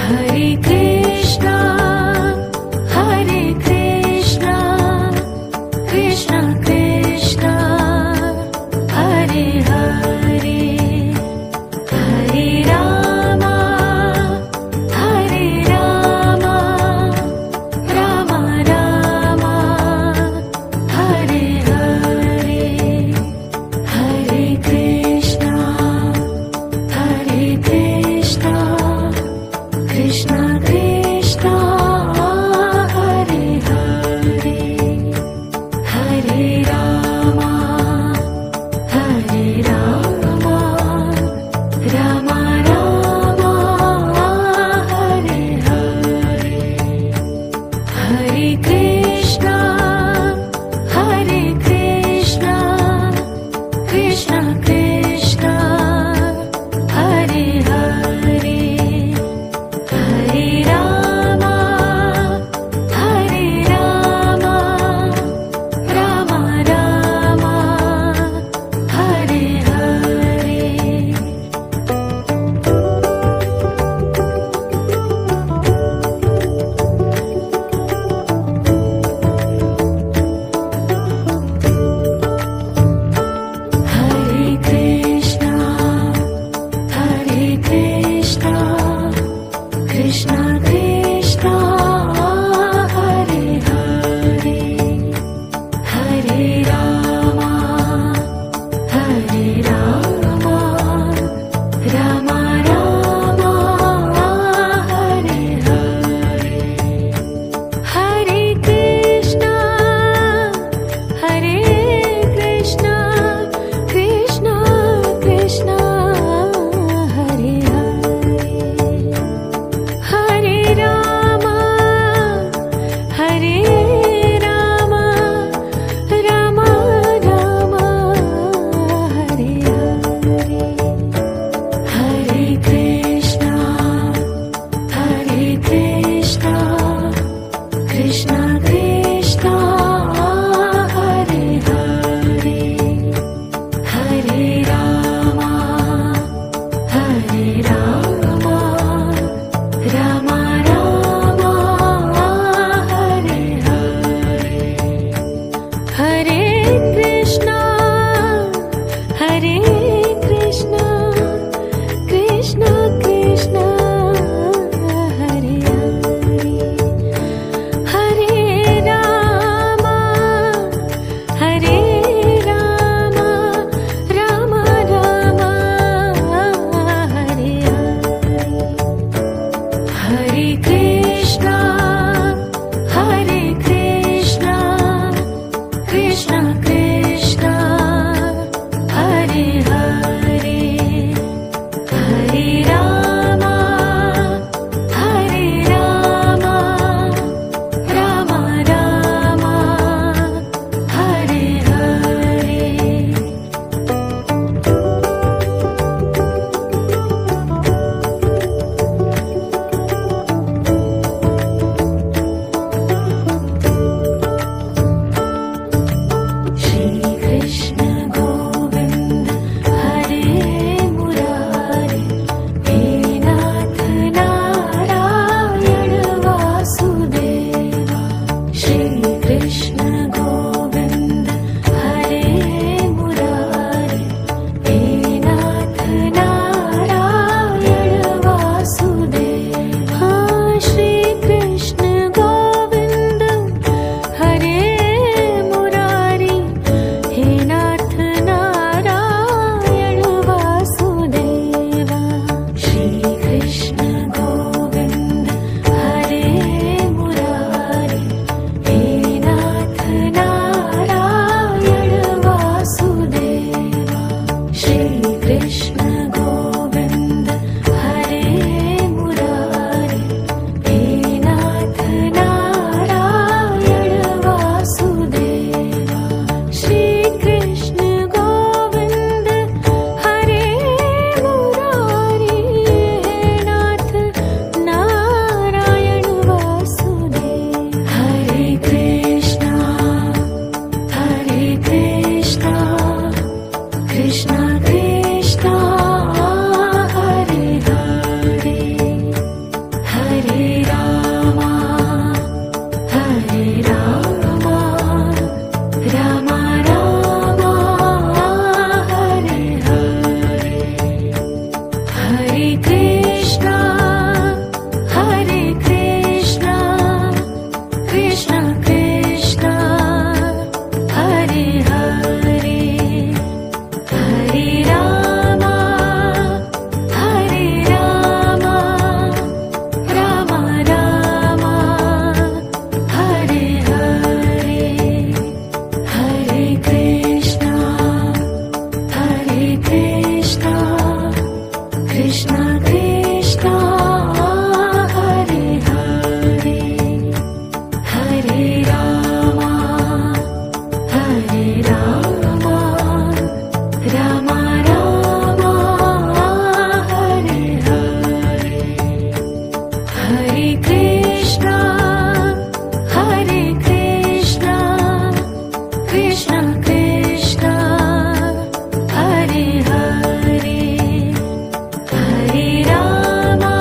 Hare Krishna Krishna Krishna Hare Hare Hare Ram Ram Ram Hare Hare Hare Krishna Krishna Krishna Hare Hare Hare Ram Ram Ram Hare Hare Hare Krishna Krishna Krishna Hare Hare Hare Ram Ram Ram Hare Hare Hare Krishna Krishna Krishna Hare Hare Hare Ram Ram Ram Hare Hare Hare Krishna Krishna Krishna Hare Hare Hare Ram Ram Ram Hare Hare Hare Krishna Krishna Krishna Hare Hare Hare Ram Ram Ram Hare Hare Hare Krishna Krishna Krishna Hare Hare Hare Ram Ram Ram Hare Hare Hare Krishna Krishna Krishna Hare Hare Hare Ram Ram Ram Hare Hare Hare Krishna, Hare Krishna, Krishna Krishna, Hare Hare, Hare Rama,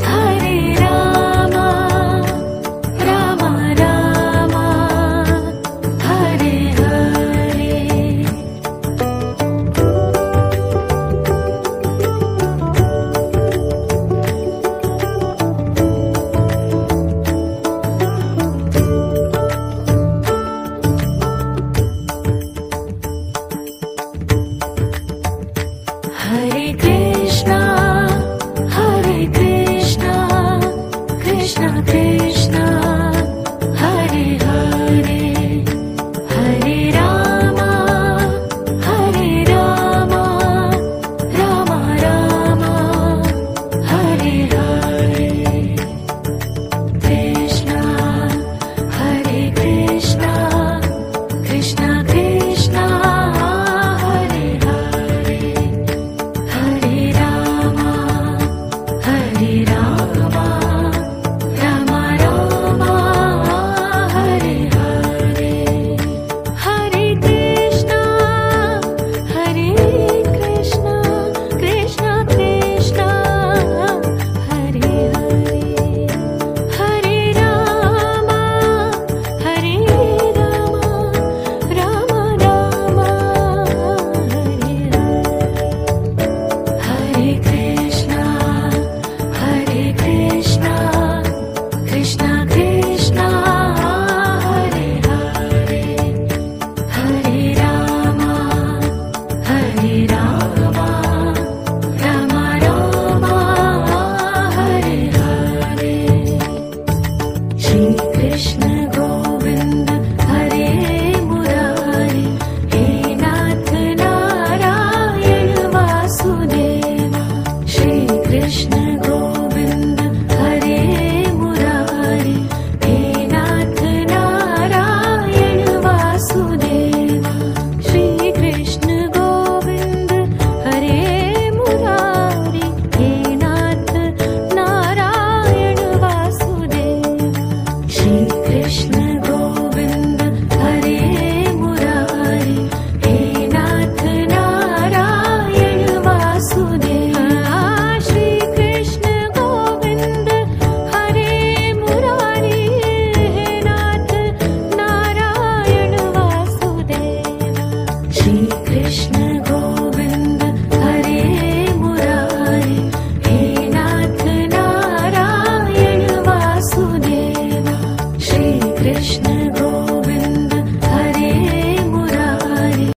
Hare Rama, Rama Rama, Hare Hare. Hare Krishna, Hare Krishna, Krishna Krishna, Hare Hare, Hare Rama, Hare Rama, Rama Rama, Hare Hare. Krishna, Hare Krishna, Krishna Krishna, Hare Hare, Hare Rama, Hare Rama,